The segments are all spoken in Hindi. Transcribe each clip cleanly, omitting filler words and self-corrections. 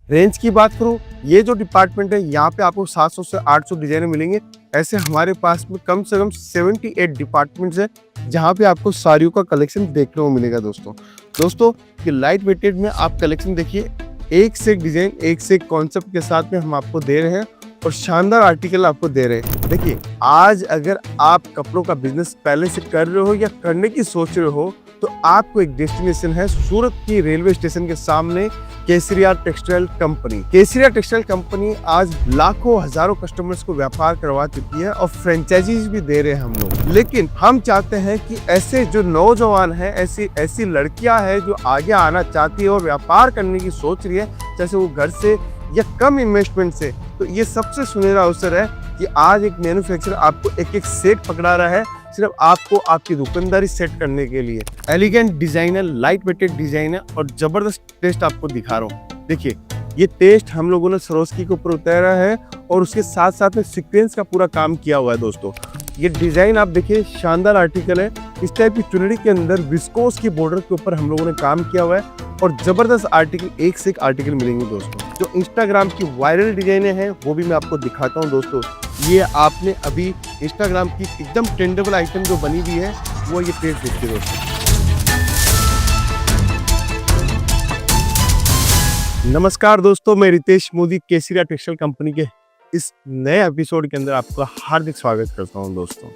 रेंज की बात करूँ, ये जो डिपार्टमेंट है यहाँ पे आपको 700 से 800 डिजाइनर मिलेंगे। ऐसे हमारे पास में कम से कम 78 डिपार्टमेंट्स है जहाँ पे आपको साड़ियों का कलेक्शन देखने को मिलेगा दोस्तों ये लाइट वेटेड में आप कलेक्शन देखिए, एक से एक डिजाइन, एक से एक कॉन्सेप्ट के साथ में हम आपको दे रहे हैं और शानदार आर्टिकल आपको दे रहे हैं। देखिए, आज अगर आप कपड़ों का बिजनेस पहले से कर रहे हो या करने की सोच रहे हो तो आपको एक डेस्टिनेशन है सूरत की रेलवे स्टेशन के सामने केसरिया टेक्सटाइल कंपनी। केसरिया टेक्सटाइल कंपनी आज लाखों हजारों कस्टमर्स को व्यापार करवा चुकी है और फ्रेंचाइजीज भी दे रहे हैं हम लोग। लेकिन हम चाहते हैं कि ऐसे जो नौजवान हैं, ऐसी लड़कियां हैं जो आगे आना चाहती है और व्यापार करने की सोच रही है, जैसे वो घर से या कम इन्वेस्टमेंट से, तो ये सबसे सुनहरा अवसर है कि आज एक मैन्युफैक्चरर आपको एक सेट पकड़ा रहा है सिर्फ आपको आपकी दुकानदारी सेट करने के लिए। एलिगेंट डिजाइन है, लाइट वेटेड डिजाइन है और जबरदस्त टेस्ट आपको दिखा रहा हूँ। देखिए, ये टेस्ट हम लोगों ने सरोस्की के ऊपर उतारा है और उसके साथ साथ में सीक्वेंस का पूरा काम किया हुआ है दोस्तों। ये डिजाइन आप देखिए, शानदार आर्टिकल है। इस टाइप की चुनरी के अंदर विस्कोस की बॉर्डर के ऊपर हम लोगों ने काम किया हुआ है और जबरदस्त आर्टिकल, एक से एक आर्टिकल मिलेंगे दोस्तों। जो इंस्टाग्राम की वायरल डिजाइने हैं वो भी मैं आपको दिखाता हूँ दोस्तों। ये आपने अभी इंस्टाग्राम की एकदम ट्रेंडेबल आइटम जो बनी हुई है वो ये पेज देखिए दोस्तों। नमस्कार दोस्तों, मैं रितेश मोदी केसरिया टेक्सटाइल कंपनी के इस नए एपिसोड के अंदर आपका हार्दिक स्वागत करता हूं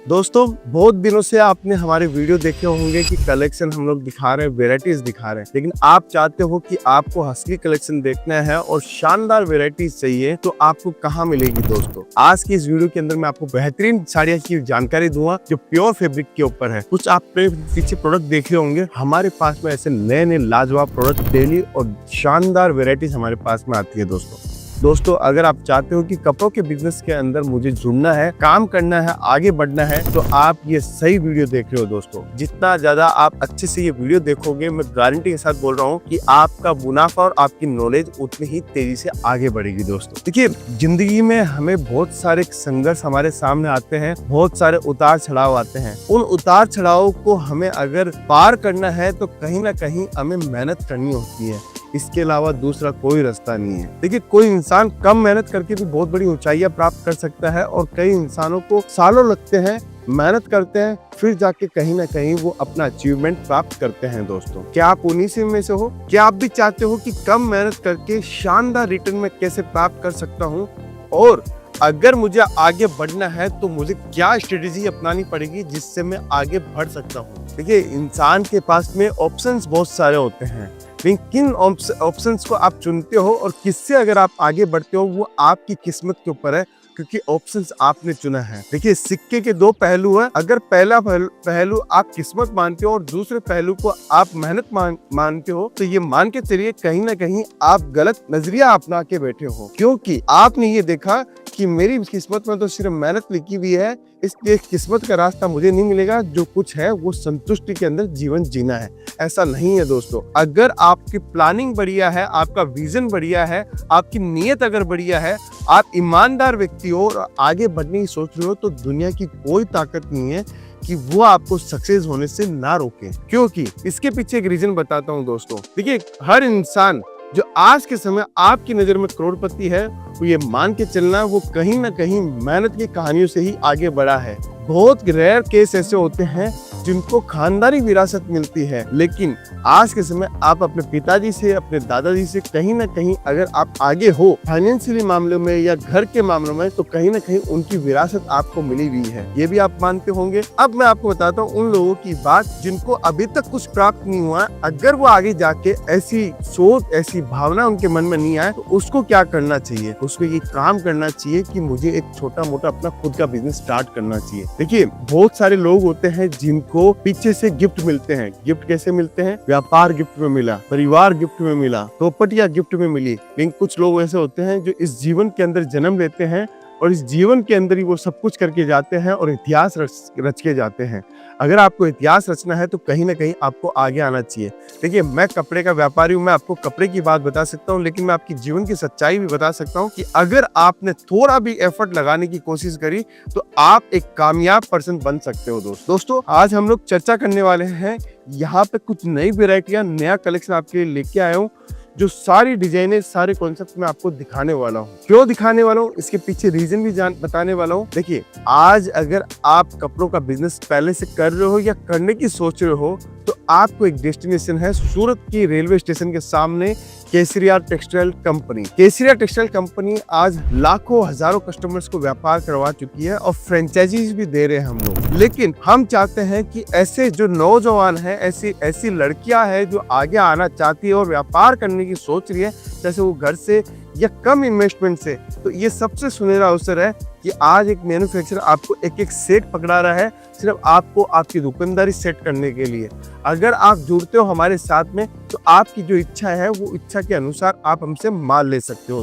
दोस्तों बहुत दिनों से आपने हमारे वीडियो देखे होंगे कि कलेक्शन हम लोग दिखा रहे हैं, वेराइटीज दिखा रहे हैं, लेकिन आप चाहते हो कि आपको असली कलेक्शन देखना है और शानदार वेराइटीज चाहिए तो आपको कहाँ मिलेगी दोस्तों। आज की इस वीडियो के अंदर मैं आपको बेहतरीन साड़ियों की जानकारी दूंगा जो प्योर फैब्रिक के ऊपर है। कुछ आप पीछे प्रोडक्ट देखे होंगे, हमारे पास में ऐसे नए नए लाजवाब प्रोडक्ट डेली और शानदार वेराइटीज हमारे पास में आती है दोस्तों अगर आप चाहते हो कि कपड़ों के बिजनेस के अंदर मुझे जुड़ना है, काम करना है, आगे बढ़ना है, तो आप ये सही वीडियो देख रहे हो दोस्तों। जितना ज्यादा आप अच्छे से ये वीडियो देखोगे, मैं गारंटी के साथ बोल रहा हूँ कि आपका मुनाफा और आपकी नॉलेज उतनी ही तेजी से आगे बढ़ेगी दोस्तों। देखिए, जिंदगी में हमें बहुत सारे संघर्ष हमारे सामने आते हैं, बहुत सारे उतार चढ़ाव आते हैं। उन उतार चढ़ाव को हमें अगर पार करना है तो कहीं ना कहीं हमें मेहनत करनी होती है, इसके अलावा दूसरा कोई रास्ता नहीं है। देखिए, कोई इंसान कम मेहनत करके भी बहुत बड़ी ऊंचाइयां प्राप्त कर सकता है और कई इंसानों को सालों लगते हैं, मेहनत करते हैं, फिर जाके कहीं ना कहीं वो अपना अचीवमेंट प्राप्त करते हैं दोस्तों। क्या आप उन्हीं में से हो? क्या आप भी चाहते हो कि कम मेहनत करके शानदार रिटर्न में कैसे प्राप्त कर सकता हूँ, और अगर मुझे आगे बढ़ना है तो मुझे क्या स्ट्रेटेजी अपनानी पड़ेगी जिससे मैं आगे बढ़ सकता हूँ। देखिए, इंसान के पास में ऑप्शंस बहुत सारे होते हैं, लेकिन किन ऑप्शंस को आप चुनते हो और किससे अगर आप आगे बढ़ते हो वो आपकी किस्मत के ऊपर है, क्योंकि ऑप्शंस आपने चुना है। देखिए, सिक्के के दो पहलू है। अगर पहला पहलू आप किस्मत मानते हो और दूसरे पहलू को आप मेहनत मानते हो, तो ये मान के चलिए कहीं ना कहीं आप गलत नजरिया अपना के बैठे हो, क्योंकि आपने ये देखा कि मेरी किस्मत में तो सिर्फ मेहनत लिखी हुई है, इसलिए किस्मत का रास्ता मुझे नहीं मिलेगा। जो कुछ है वो संतुष्टि के अंदर जीवन जीना है, ऐसा नहीं है दोस्तों। अगर आपकी प्लानिंग बढ़िया है, आपका विजन बढ़िया है, आपकी नीयत अगर बढ़िया है, आप ईमानदार व्यक्ति हो और आगे बढ़ने की सोच रहे हो, तो दुनिया की कोई ताकत नहीं है कि वो आपको सक्सेस होने से ना रोके। क्योंकि इसके पीछे एक रीजन बताता हूँ दोस्तों। देखिए, हर इंसान जो आज के समय आपकी नजर में करोड़पति है, वो ये मान के चलना वो कहीं ना कहीं मेहनत की कहानियों से ही आगे बढ़ा है। बहुत रेयर केस ऐसे होते हैं जिनको खानदानी विरासत मिलती है, लेकिन आज के समय आप अपने पिताजी से, अपने दादाजी से कहीं ना कहीं अगर आप आगे हो फाइनेंशियली मामलों में या घर के मामलों में, तो कहीं ना कहीं उनकी विरासत आपको मिली हुई है, ये भी आप मानते होंगे। अब मैं आपको बताता हूँ उन लोगों की बात जिनको अभी तक कुछ प्राप्त नहीं हुआ। अगर वो आगे जाके ऐसी सोच, ऐसी भावना उनके मन में नहीं आए, तो उसको क्या करना चाहिए? उसको ये काम करना चाहिए कि मुझे एक छोटा मोटा अपना खुद का बिजनेस स्टार्ट करना चाहिए। देखिए, बहुत सारे लोग होते हैं जिनको पीछे से गिफ्ट मिलते हैं। गिफ्ट कैसे मिलते हैं? व्यापार गिफ्ट में मिला, परिवार गिफ्ट में मिला, प्रॉपर्टियां गिफ्ट में मिली। लेकिन कुछ लोग ऐसे होते हैं जो इस जीवन के अंदर जन्म लेते हैं और इस जीवन के अंदर ही वो सब कुछ करके जाते हैं और इतिहास रच के जाते हैं। अगर आपको इतिहास रचना है तो कहीं ना कहीं आपको आगे आना चाहिए। देखिए, मैं कपड़े का व्यापारी हूँ, मैं आपको कपड़े की बात बता सकता हूँ, लेकिन मैं आपकी जीवन की सच्चाई भी बता सकता हूँ कि अगर आपने थोड़ा भी एफर्ट लगाने की कोशिश करी तो आप एक कामयाब पर्सन बन सकते हो दोस्तों। आज हम लोग चर्चा करने वाले हैं, यहाँ पे कुछ नई वेराइटियां, नया कलेक्शन आपके लिए लेके आया हूँ जो सारी डिजाइने, सारे कॉन्सेप्ट मैं आपको दिखाने वाला हूँ। क्यों दिखाने वाला हूँ, इसके पीछे रीजन भी बताने वाला हूँ। देखिए, आज अगर आप कपड़ों का बिजनेस पहले से कर रहे हो या करने की सोच रहे हो, तो आपको एक डेस्टिनेशन है सूरत की रेलवे स्टेशन के सामने केसरिया टेक्सटाइल कंपनी। केसरिया टेक्सटाइल कंपनी आज लाखों हजारों कस्टमर्स को व्यापार करवा चुकी है और फ्रेंचाइजीज भी दे रहे हैं हम लोग। लेकिन हम चाहते हैं कि ऐसे जो नौजवान हैं, ऐसी लड़कियां हैं जो आगे आना चाहती है और व्यापार करने की सोच रही है, जैसे वो घर से या कम इन्वेस्टमेंट से, तो ये सबसे सुनहरा अवसर है कि आज एक मैन्युफैक्चरर आपको एक सेट पकड़ा रहा है सिर्फ आपको आपकी दुकानदारी सेट करने के लिए। अगर आप जुड़ते हो हमारे साथ में, तो आपकी जो इच्छा है वो इच्छा के अनुसार आप हमसे माल ले सकते हो।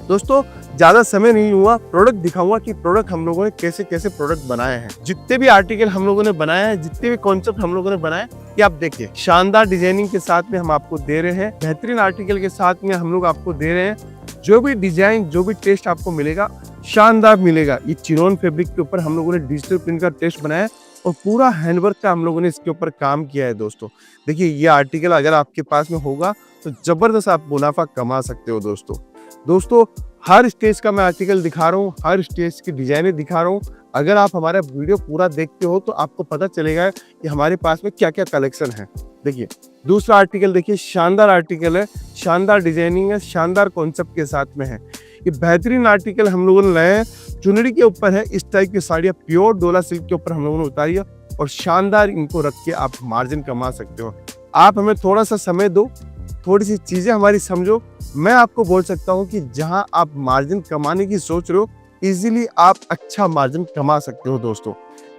दोस्तों ज्यादा समय नहीं हुआ, प्रोडक्ट दिखाऊंगा कि प्रोडक्ट हम लोगों ने कैसे कैसे प्रोडक्ट बनाए हैं। जितने भी आर्टिकल हम लोगों ने बनाए हैं, जितने भी कॉन्सेप्ट हम लोगों ने बनाए, ये आप देखिए, शानदार डिजाइनिंग के साथ में हम आपको दे रहे हैं, बेहतरीन आर्टिकल के साथ में हम लोग आपको दे रहे हैं। जो भी डिजाइन, जो भी टेस्ट आपको मिलेगा, शानदार मिलेगा। ये चिनोन फैब्रिक के ऊपर हम लोगों ने डिजिटल प्रिंट का टेस्ट बनाया और पूरा हैंडवर्क का हम लोगों ने इसके ऊपर काम किया है। दोस्तों देखिए, ये आर्टिकल अगर आपके पास में होगा तो जबरदस्त आप मुनाफा कमा सकते हो। दोस्तों हर स्टेज का मैं आर्टिकल दिखा रहा हूँ, हर स्टेज की डिजाइनें दिखा रहा हूँ। अगर आप हमारा वीडियो पूरा देखते हो तो आपको पता चलेगा कि हमारे पास में क्या क्या कलेक्शन है। देखिए, दूसरा आर्टिकल देखिए, शानदार आर्टिकल है, शानदार डिजाइनिंग है, शानदार कॉन्सेप्ट के साथ में है। ये बेहतरीन आर्टिकल हम लोगों ने लाए हैं, चुनरी के ऊपर है, इस टाइप की साड़ियाँ प्योर डोला सिल्क के ऊपर हम लोगों ने उतारी है और शानदार इनको रख के आप मार्जिन कमा सकते हो। आप हमें थोड़ा सा समय दो, थोड़ी सी चीजें हमारी समझो, मैं आपको बोल सकता हूँ कि जहां आप मार्जिन कमाने की सोच रहे हो, इजीली आप अच्छा मार्जिन कमा सकते हो। दोस्तों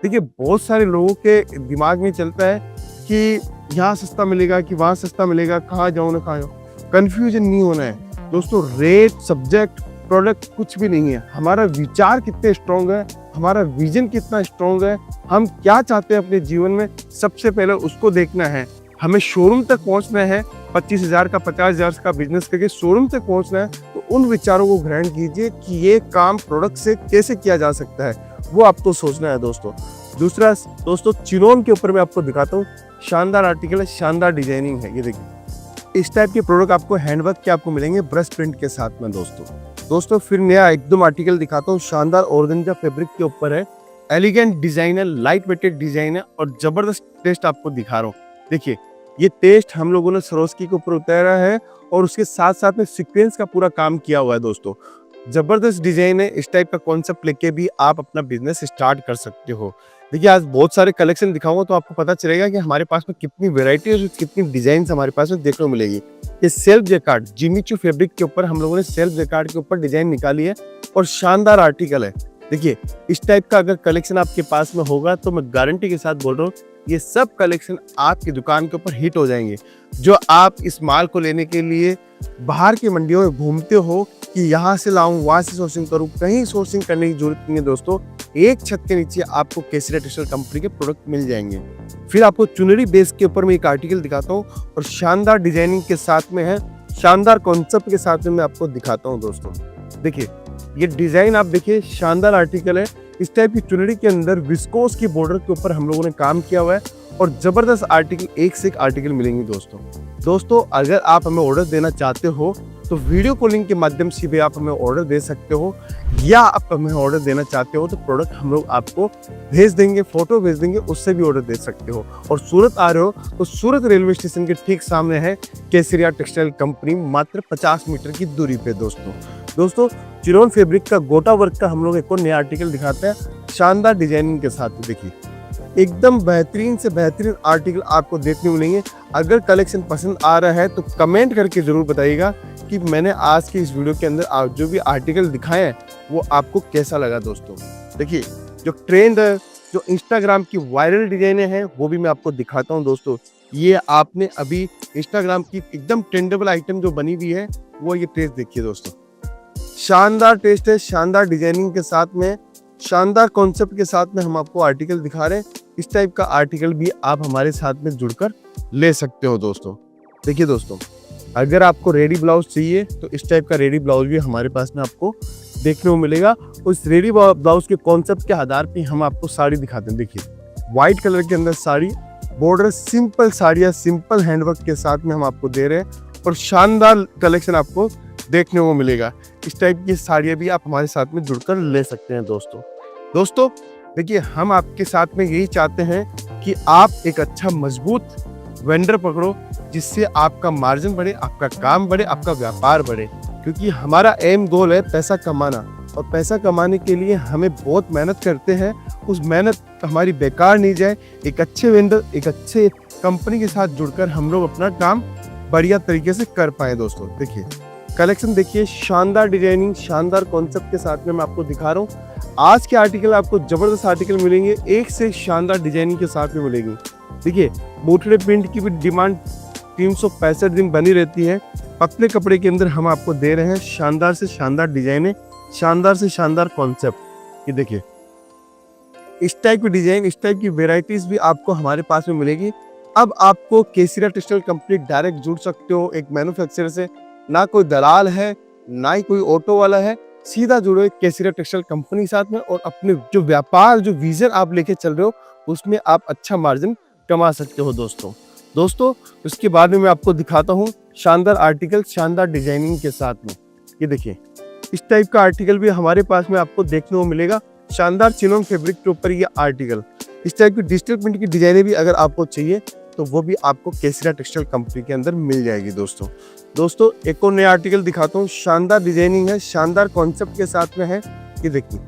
देखिए, बहुत सारे लोगों के दिमाग में चलता है कि यहाँ सस्ता मिलेगा कि वहाँ सस्ता मिलेगा, कहाँ जाऊँ ना कहाँ जाऊँ। कंफ्यूजन नहीं होना है दोस्तों। रेट, सब्जेक्ट, प्रोडक्ट कुछ भी नहीं है। हमारा विचार कितने स्ट्रॉन्ग है, हमारा विजन कितना स्ट्रॉन्ग है, हम क्या चाहते हैं अपने जीवन में, सबसे पहले उसको देखना है। हमें शोरूम तक पहुंचना है, 25,000 का 50,000 का बिजनेस करके शोरूम तक पहुंचना है, तो उन विचारों को ग्रहण कीजिए कि ये काम प्रोडक्ट से कैसे किया जा सकता है, वो आपको सोचना है। दूसरा दोस्तों, चिनोन के ऊपर मैं आपको दिखाता हूँ, शानदार आर्टिकल है, शानदार डिजाइनिंग है। ये देखिए, इस टाइप के प्रोडक्ट आपको हैंडवर्क के आपको मिलेंगे ब्रश प्रिंट के साथ में। दोस्तों फिर नया एकदम आर्टिकल दिखाता हूँ, शानदार ऑर्गेन्जा फैब्रिक के ऊपर है, एलिगेंट डिजाइन है, लाइट वेटेड डिजाइन है और जबरदस्त टेस्ट आपको दिखा रहा हूँ। देखिए, ये टेस्ट हम लोगों ने सरोस्की के ऊपर उतारा है और उसके साथ साथ में सीक्वेंस का पूरा काम किया हुआ है। दोस्तों जबरदस्त डिजाइन है, इस टाइप का कॉन्सेप्ट लेके भी आप अपना बिजनेस स्टार्ट कर सकते हो। देखिए, आज बहुत सारे कलेक्शन दिखाऊंगा तो आपको पता चलेगा कि हमारे पास में कितनी वेराइटी और कितनी डिजाइन हमारे पास में देखने को मिलेगी। ये सेल्फ जैकार्ड जिमीचू फैब्रिक के ऊपर हम लोगों ने सेल्फ जैकार्ड के ऊपर डिजाइन निकाली है और शानदार आर्टिकल है। देखिए, इस टाइप का अगर कलेक्शन आपके पास में होगा तो मैं गारंटी के साथ बोल रहा हूँ, ये सब कलेक्शन आपकी दुकान के ऊपर हिट हो जाएंगे। जो आप इस माल को लेने के लिए बाहर की मंडियों में घूमते हो कि यहाँ से लाऊं, वहां से सोर्सिंग करूं, कहीं सोर्सिंग करने की जरूरत नहीं है। दोस्तों एक छत के नीचे आपको केसरिया टेक्सटाइल कंपनी के प्रोडक्ट मिल जाएंगे। फिर आपको चुनरी बेस के ऊपर मैं एक आर्टिकल दिखाता हूँ और शानदार डिजाइनिंग के साथ में है, शानदार कॉन्सेप्ट के साथ में मैं आपको दिखाता हूँ। दोस्तों देखिए, ये डिजाइन आप देखिए, शानदार आर्टिकल है। इस टाइप की चुनरी के अंदर विस्कोस की बॉर्डर के ऊपर हम लोगों ने काम किया हुआ है और जबरदस्त आर्टिकल, एक से एक आर्टिकल मिलेंगे। दोस्तों अगर आप हमें ऑर्डर देना चाहते हो तो वीडियो कॉलिंग के माध्यम से भी आप हमें ऑर्डर दे सकते हो, या आप हमें ऑर्डर देना चाहते हो तो प्रोडक्ट हम लोग आपको भेज देंगे, फोटो भेज देंगे, उससे भी ऑर्डर दे सकते हो। और सूरत आ रहे हो तो सूरत रेलवे स्टेशन के ठीक सामने है केसरिया टेक्सटाइल कंपनी, मात्र 50 मीटर की दूरी पे। दोस्तों चिनोन फैब्रिक का गोटा वर्क का हम लोग एक और नया आर्टिकल दिखाते हैं, शानदार डिजाइनिंग के साथ। देखिए, एकदम बेहतरीन से बेहतरीन आर्टिकल आपको देखने मिलेंगे। अगर कलेक्शन पसंद आ रहा है तो कमेंट करके जरूर बताइएगा कि मैंने आज की इस वीडियो के अंदर जो भी आर्टिकल दिखाए हैं वो आपको कैसा लगा। दोस्तों देखिए, जो ट्रेंड है, जो इंस्टाग्राम की वायरल डिजाइनें हैं, वो भी मैं आपको दिखाता हूँ। दोस्तों ये आपने अभी इंस्टाग्राम की एकदम ट्रेंडेबल आइटम जो बनी हुई है, वो ये टेस्ट देखिए। दोस्तों शानदार टेस्ट है, शानदार डिजाइनिंग के साथ में, शानदार कॉन्सेप्ट के साथ में हम आपको आर्टिकल दिखा रहे हैं। इस टाइप का आर्टिकल भी आप हमारे साथ में जुड़कर ले सकते हो। दोस्तों देखिए, दोस्तों अगर आपको रेडी ब्लाउज चाहिए तो इस टाइप का रेडी ब्लाउज भी हमारे पास में आपको देखने को मिलेगा। उस रेडी ब्लाउज के कॉन्सेप्ट के आधार पे हम आपको साड़ी दिखाते हैं। देखिए, व्हाइट कलर के अंदर साड़ी, बॉर्डर सिंपल साड़ियाँ, सिंपल हैंडवर्क के साथ में हम आपको दे रहे हैं और शानदार कलेक्शन आपको देखने को मिलेगा। इस टाइप की साड़ियाँ भी आप हमारे साथ में जुड़कर ले सकते हैं दोस्तों देखिए, हम आपके साथ में यही चाहते हैं कि आप एक अच्छा मजबूत वेंडर पकड़ो, जिससे आपका मार्जिन बढ़े, आपका काम बढ़े, आपका व्यापार बढ़े। क्योंकि हमारा एम गोल है पैसा कमाना, और पैसा कमाने के लिए हमें बहुत मेहनत करते हैं। उस मेहनत हमारी बेकार नहीं जाए। एक अच्छे वेंडर, एक अच्छे कंपनी के साथ जुड़कर हम लोग अपना काम बढ़िया तरीके से कर पाए। दोस्तों देखिए, कलेक्शन देखिए, शानदार डिजाइनिंग, शानदार कॉन्सेप्ट के साथ में मैं आपको दिखा रहा हूँ। आज के आर्टिकल आपको जबरदस्त आर्टिकल मिलेंगे, एक से शानदार डिजाइनिंग के साथ में मिलेंगी। देखिए, बूटले प्रिंट की भी डिमांड 365 दिन बनी रहती है। पतले कपड़े के अंदर हम आपको दे रहे हैं शानदार से शानदार डिजाइने, शानदार से शानदार कॉन्सेप्ट। ये देखिए, इस टाइप की डिजाइन, इस टाइप की वेराइटीज भी आपको हमारे पास में मिलेगी। अब आपको केसरिया टेक्सटाइल कंपनी डायरेक्ट जुड़ सकते हो एक मैन्युफैक्चरर से। ना कोई दलाल है, ना ही कोई ऑटो वाला है, सीधा जुड़ो केसरिया टेक्सटाइल कंपनी के साथ में, और अपने जो व्यापार, जो विजन आप लेके चल रहे हो, उसमें आप अच्छा मार्जिन कमा सकते हो। दोस्तों उसके बाद में मैं आपको दिखाता हूँ शानदार आर्टिकल, शानदार डिजाइनिंग के साथ में। ये देखिए, इस टाइप का आर्टिकल भी हमारे पास में आपको देखने को मिलेगा। शानदार चिनोन फैब्रिक के ऊपर ये आर्टिकल, इस टाइप की डिजिटल प्रिंट की डिजाइने भी अगर आपको चाहिए तो वो भी आपको केसरिया टेक्सटाइल कंपनी के अंदर मिल जाएगी। दोस्तों एक और नया आर्टिकल दिखाता हूँ। शानदार डिजाइनिंग है, शानदार कॉन्सेप्ट के साथ में है। ये देखिए,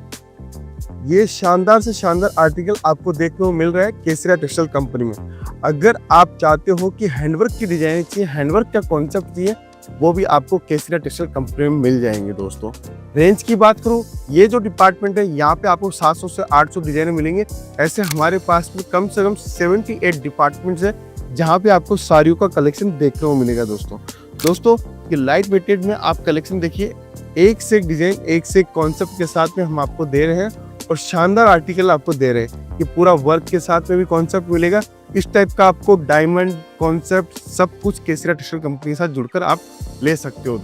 ये शानदार से शानदार आर्टिकल आपको देखने को मिल रहा है केसरिया टेक्सटाइल कंपनी में। अगर आप चाहते हो कि हैंडवर्क की डिजाइन चाहिए, हैंडवर्क का कॉन्सेप्ट चाहिए, वो भी आपको केसरिया टेक्सटाइल कंपनी में मिल जाएंगे। दोस्तों रेंज की बात करूँ, ये जो डिपार्टमेंट है, यहाँ पे आपको 700 से 800 डिजाइन मिलेंगे। ऐसे हमारे पास में कम से कम 78 डिपार्टमेंट्स है जहाँ पे आपको साड़ियों का कलेक्शन देखने को मिलेगा। दोस्तों ये लाइट वेटेड में आप कलेक्शन देखिए, एक से एक डिजाइन, एक से एक कॉन्सेप्ट के साथ में हम आपको दे रहे हैं, और शानदार आर्टिकल आपको दे रहे हैं। ये पूरा वर्क के साथ में भी कॉन्सेप्ट मिलेगा। इस टाइप का आपको डायमंड कॉन्सेप्ट सब कुछ केसरिया टेक्सटाइल कंपनी के साथ जुड़कर आप ले सकते हो।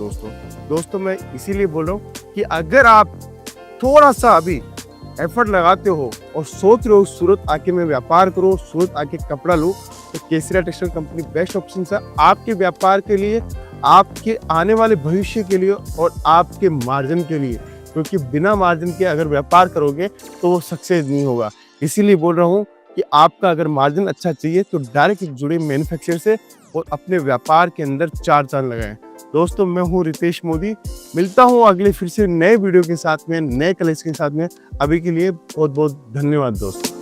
दोस्तों मैं इसीलिए बोल रहा हूँ कि अगर आप थोड़ा सा अभी एफर्ट लगाते हो और सोच रहे हो सूरत आके मैं व्यापार करूँ, सूरत आके कपड़ा लूँ, तो केसरिया टेक्सटाइल कंपनी बेस्ट ऑप्शन है आपके व्यापार के लिए, आपके आने वाले भविष्य के लिए, और आपके मार्जिन के लिए। क्योंकि बिना मार्जिन के अगर व्यापार करोगे तो वो सक्सेस नहीं होगा। इसीलिए बोल रहा हूँ कि आपका अगर मार्जिन अच्छा चाहिए तो डायरेक्ट जुड़े मैन्युफैक्चरर से और अपने व्यापार के अंदर 4 चांद लगाएं। दोस्तों मैं हूँ रितेश मोदी, मिलता हूँ अगले फिर से नए वीडियो के साथ में, नए कलेक्शन के साथ में। अभी के लिए बहुत बहुत धन्यवाद दोस्तों।